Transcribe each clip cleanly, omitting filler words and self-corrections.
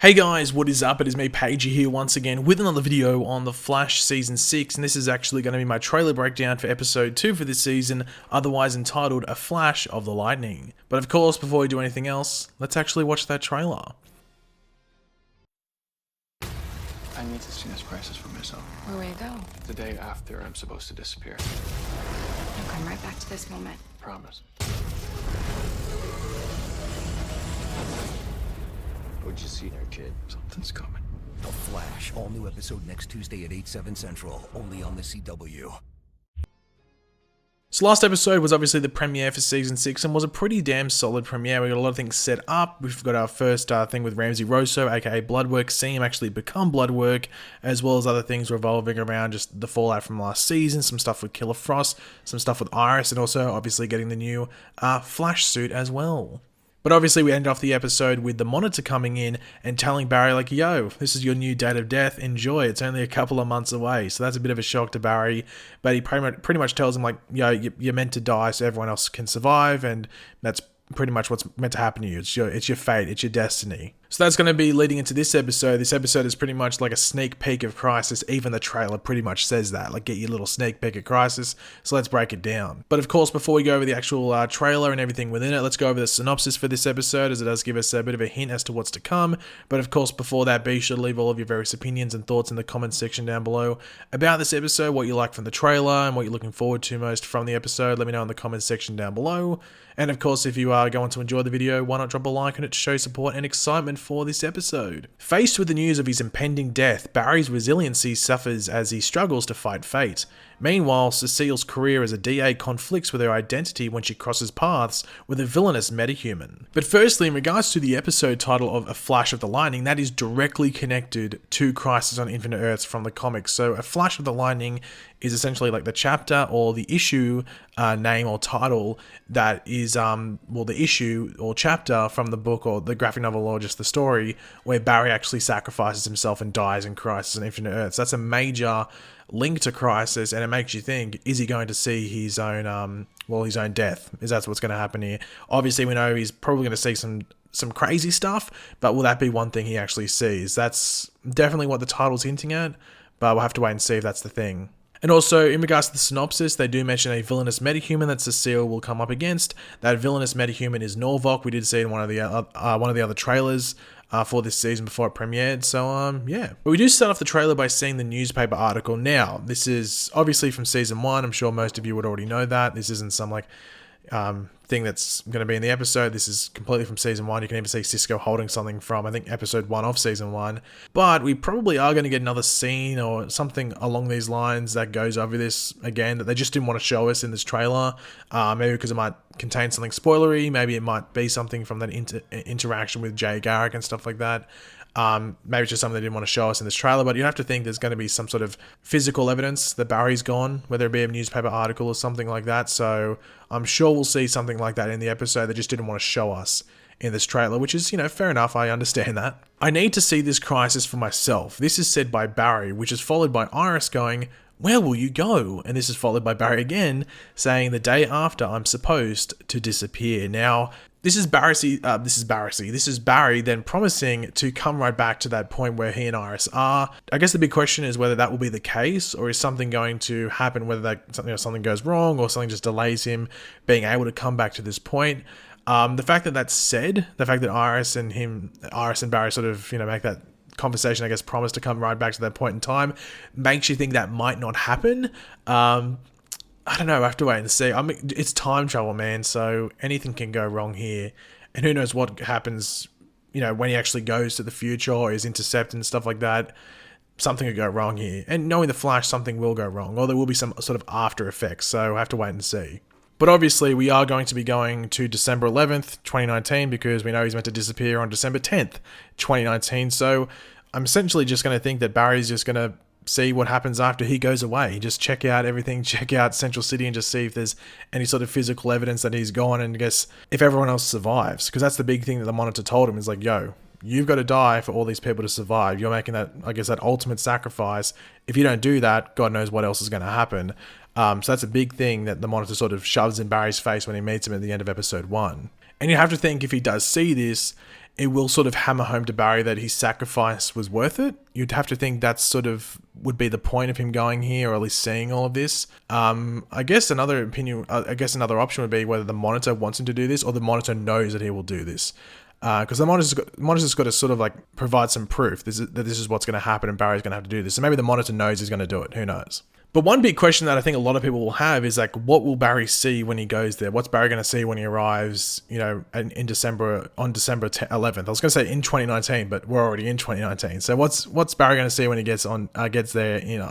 Hey guys, what is up? It is me, Pagey, here once again with another video on The Flash Season 6, and this is actually going to be my trailer breakdown for Episode 2 for this season, otherwise entitled A Flash of the Lightning. But of course, before we do anything else, let's actually watch that trailer. I need to see this crisis for myself. Where will you go? The day after I'm supposed to disappear. You'll come right back to this moment. Promise. What'd you see there, kid? Something's coming. The Flash, all new episode next Tuesday at 8/7 Central, only on the CW. So last episode was obviously the premiere for Season 6 and was a pretty damn solid premiere. We got a lot of things set up. We've got our first thing with Ramsey Rosso, aka Bloodwork, seeing him actually become Bloodwork, as well as other things revolving around just the fallout from last season, some stuff with Killer Frost, some stuff with Iris, and also obviously getting the new Flash suit as well. But obviously we end off the episode with the Monitor coming in and telling Barry like, yo, this is your new date of death, enjoy, it's only a couple of months away. So that's a bit of a shock to Barry, but he pretty much tells him like, yo, you're meant to die so everyone else can survive, and that's pretty much what's meant to happen to you. It's your fate, it's your destiny. So that's going to be leading into this episode. This episode is pretty much like a sneak peek of Crisis. Even the trailer pretty much says that. Like, get your little sneak peek of Crisis. So let's break it down. But of course, before we go over the actual trailer and everything within it, let's go over the synopsis for this episode, as it does give us a bit of a hint as to what's to come. But of course, before that, be sure to leave all of your various opinions and thoughts in the comments section down below about this episode, what you like from the trailer and what you're looking forward to most from the episode. Let me know in the comments section down below. And of course, if you are going to enjoy the video, why not drop a like on it to show support and excitement for this episode. Faced with the news of his impending death, Barry's resiliency suffers as he struggles to fight fate. Meanwhile, Cecile's career as a DA conflicts with her identity when she crosses paths with a villainous metahuman. But firstly, in regards to the episode title of A Flash of the Lightning, that is directly connected to Crisis on Infinite Earths from the comics. So A Flash of the Lightning is essentially like the chapter or the issue name or title that is, the issue or chapter from the book or the graphic novel or just the story where Barry actually sacrifices himself and dies in Crisis on Infinite Earths. That's a major link to Crisis, and it makes you think, is he going to see his own his own death? Is that what's going to happen here? Obviously we know he's probably going to see some crazy stuff, but will that be one thing he actually sees? That's definitely what the title's hinting at, but we'll have to wait and see if that's the thing. And also, in regards to the synopsis, they do mention a villainous metahuman that Cecile will come up against. That villainous metahuman is Norvok. We did see it in one of the other trailers for this season before it premiered. So, yeah. But we do start off the trailer by seeing the newspaper article. Now, this is obviously from Season 1. I'm sure most of you would already know that. This isn't some, thing that's going to be in the episode. This is completely from Season 1. You can even see Cisco holding something from, I think, Episode 1 of Season 1. But we probably are going to get another scene or something along these lines that goes over this again, that they just didn't want to show us in this trailer. Maybe because it might contain something spoilery. Maybe it might be something from that interaction with Jay Garrick and stuff like that. Maybe it's just something they didn't want to show us in this trailer, but you have to think there's going to be some sort of physical evidence that Barry's gone, whether it be a newspaper article or something like that. So I'm sure we'll see something like that in the episode. They just didn't want to show us in this trailer, which is, fair enough. I understand that. I need to see this crisis for myself. This is said by Barry, which is followed by Iris going, where will you go? And this is followed by Barry again saying, the day after I'm supposed to disappear. Now, this is Barry then promising to come right back to that point where he and Iris are. I guess the big question is whether that will be the case, or is something going to happen, whether something goes wrong or something just delays him being able to come back to this point. The fact that that's said, the fact that Iris and Barry sort of, make that conversation, I guess, promise to come right back to that point in time, makes you think that might not happen. I don't know, I have to wait and see. I mean, it's time travel, man, so anything can go wrong here. And who knows what happens, when he actually goes to the future or is intercepted and stuff like that. Something could go wrong here. And knowing the Flash, something will go wrong, or there will be some sort of after effects, so I have to wait and see. But obviously, we are going to be going to December 11th, 2019, because we know he's meant to disappear on December 10th, 2019. So I'm essentially just going to think that Barry's just going to see what happens after he goes away. Just check out everything, check out Central City, and just see if there's any sort of physical evidence that he's gone, and I guess if everyone else survives. Because that's the big thing that the Monitor told him, is like, yo, you've got to die for all these people to survive. You're making that, I guess, that ultimate sacrifice. If you don't do that, God knows what else is going to happen. So that's a big thing that the Monitor sort of shoves in Barry's face when he meets him at the end of Episode 1. And you have to think, if he does see this, it will sort of hammer home to Barry that his sacrifice was worth it. You'd have to think that's sort of would be the point of him going here, or at least seeing all of this. I guess another option would be whether the Monitor wants him to do this, or the Monitor knows that he will do this. Because the Monitor's got to sort of like provide some proof that this is what's going to happen, and Barry's going to have to do this. So maybe the Monitor knows he's going to do it. Who knows? But one big question that I think a lot of people will have is like, what will Barry see when he goes there? What's Barry going to see when he arrives, in December, on December 11th? I was going to say in 2019, but we're already in 2019. So what's Barry going to see when he gets there,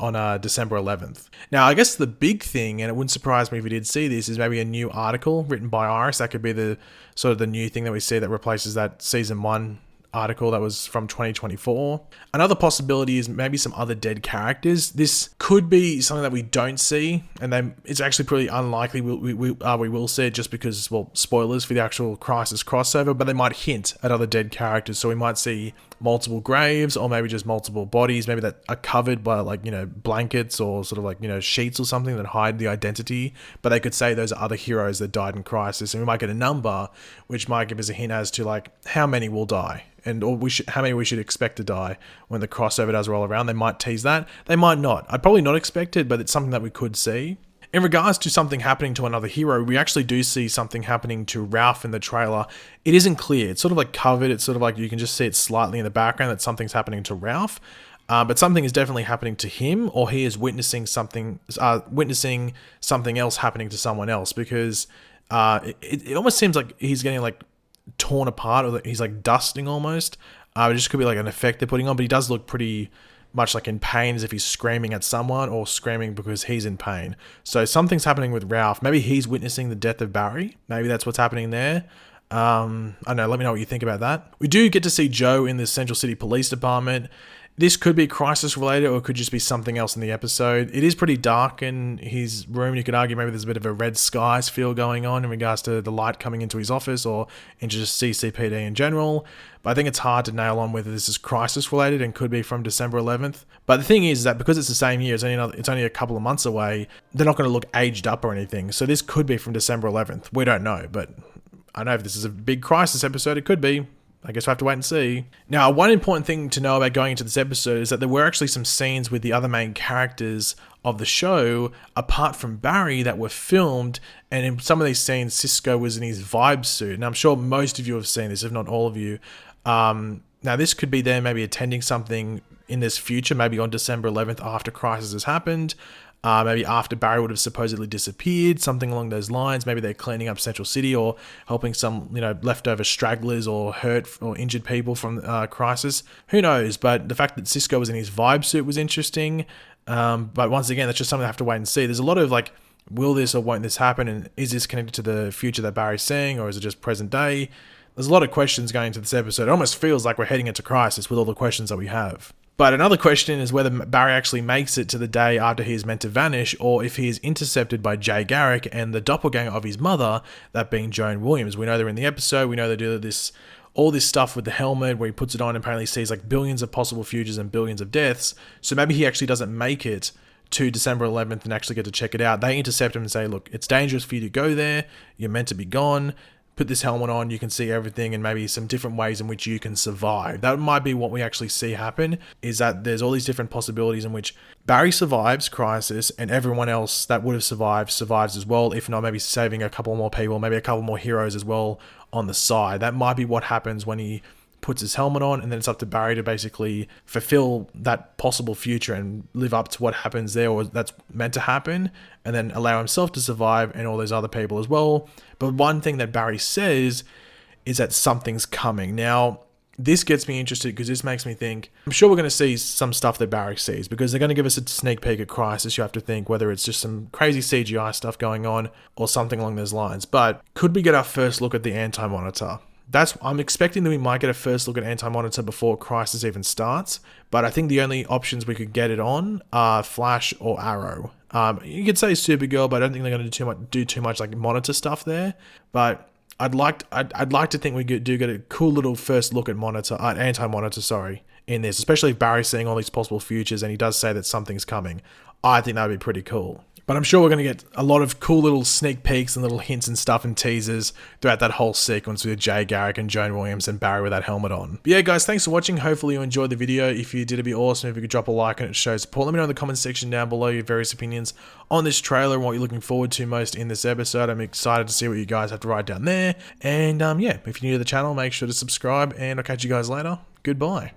on December 11th? Now, I guess the big thing, and it wouldn't surprise me if we did see this, is maybe a new article written by Iris. That could be the sort of the new thing that we see that replaces that season 1 article that was from 2024. Another possibility is maybe some other dead characters. This could be something that we don't see, and it's actually pretty unlikely we will see it, just because, well, spoilers for the actual Crisis crossover, but they might hint at other dead characters. So we might see multiple graves, or maybe just multiple bodies, maybe that are covered by blankets, or sort of sheets or something that hide the identity, but they could say those are other heroes that died in Crisis, and we might get a number which might give us a hint as to how many will die, or how many we should expect to die when the crossover does roll around. They might tease that. They might not. I'd probably not expect it, but it's something that we could see. In regards to something happening to another hero, we actually do see something happening to Ralph in the trailer. It isn't clear. It's sort of covered. It's sort of you can just see it slightly in the background that something's happening to Ralph. But something is definitely happening to him, or he is witnessing something else happening to someone else, because it almost seems like he's getting torn apart, or he's dusting almost. It just could be an effect they're putting on, but he does look pretty much in pain, as if he's screaming at someone, or screaming because he's in pain. So something's happening with Ralph. Maybe he's witnessing the death of Barry. Maybe that's what's happening there. I don't know, let me know what you think about that. We do get to see Joe in the Central City Police Department. This could be Crisis related, or it could just be something else in the episode. It is pretty dark in his room. You could argue maybe there's a bit of a Red Skies feel going on in regards to the light coming into his office, or into just CCPD in general. But I think it's hard to nail on whether this is Crisis related and could be from December 11th. But the thing is that because it's the same year, it's only a couple of months away, they're not going to look aged up or anything. So this could be from December 11th. We don't know, but I know if this is a big Crisis episode, it could be. I guess we'll have to wait and see. Now, one important thing to know about going into this episode is that there were actually some scenes with the other main characters of the show, apart from Barry, that were filmed, and in some of these scenes, Cisco was in his vibe suit, and I'm sure most of you have seen this, if not all of you. Now, this could be them maybe attending something in this future, maybe on December 11th after Crisis has happened. Maybe after Barry would have supposedly disappeared, something along those lines. Maybe they're cleaning up Central City, or helping some, leftover stragglers or hurt or injured people from Crisis. Who knows? But the fact that Cisco was in his vibe suit was interesting. But once again, that's just something I have to wait and see. There's a lot of will this or won't this happen? And is this connected to the future that Barry's seeing, or is it just present day? There's a lot of questions going into this episode. It almost feels like we're heading into Crisis with all the questions that we have. But another question is whether Barry actually makes it to the day after he is meant to vanish, or if he is intercepted by Jay Garrick and the doppelganger of his mother, that being Joan Williams. We know they're in the episode. We know they do all this stuff with the helmet where he puts it on and apparently sees billions of possible futures and billions of deaths. So maybe he actually doesn't make it to December 11th and actually get to check it out. They intercept him and say, look, it's dangerous for you to go there. You're meant to be gone. Put this helmet on, you can see everything, and maybe some different ways in which you can survive. That might be what we actually see happen, is that there's all these different possibilities in which Barry survives Crisis, and everyone else that would have survives as well, if not maybe saving a couple more people, maybe a couple more heroes as well on the side. That might be what happens when he puts his helmet on, and then it's up to Barry to basically fulfill that possible future and live up to what happens there, or that's meant to happen, and then allow himself to survive and all those other people as well. But one thing that Barry says is that something's coming. Now, this gets me interested because this makes me think, I'm sure we're going to see some stuff that Barry sees, because they're going to give us a sneak peek at Crisis. You have to think whether it's just some crazy CGI stuff going on or something along those lines. But could we get our first look at the Anti-Monitor? I'm expecting that we might get a first look at Anti-Monitor before Crisis even starts, but I think the only options we could get it on are Flash or Arrow. You could say Supergirl, but I don't think they're going to do too much Monitor stuff there. But I'd like to think we do get a cool little first look at Anti-Monitor, in this, especially if Barry's seeing all these possible futures and he does say that something's coming. I think that would be pretty cool. But I'm sure we're going to get a lot of cool little sneak peeks and little hints and stuff and teasers throughout that whole sequence with Jay Garrick and Joan Williams and Barry with that helmet on. But yeah, guys, thanks for watching. Hopefully you enjoyed the video. If you did, it'd be awesome if you could drop a like and it shows support. Let me know in the comments section down below your various opinions on this trailer and what you're looking forward to most in this episode. I'm excited to see what you guys have to write down there. And yeah, if you're new to the channel, make sure to subscribe and I'll catch you guys later. Goodbye.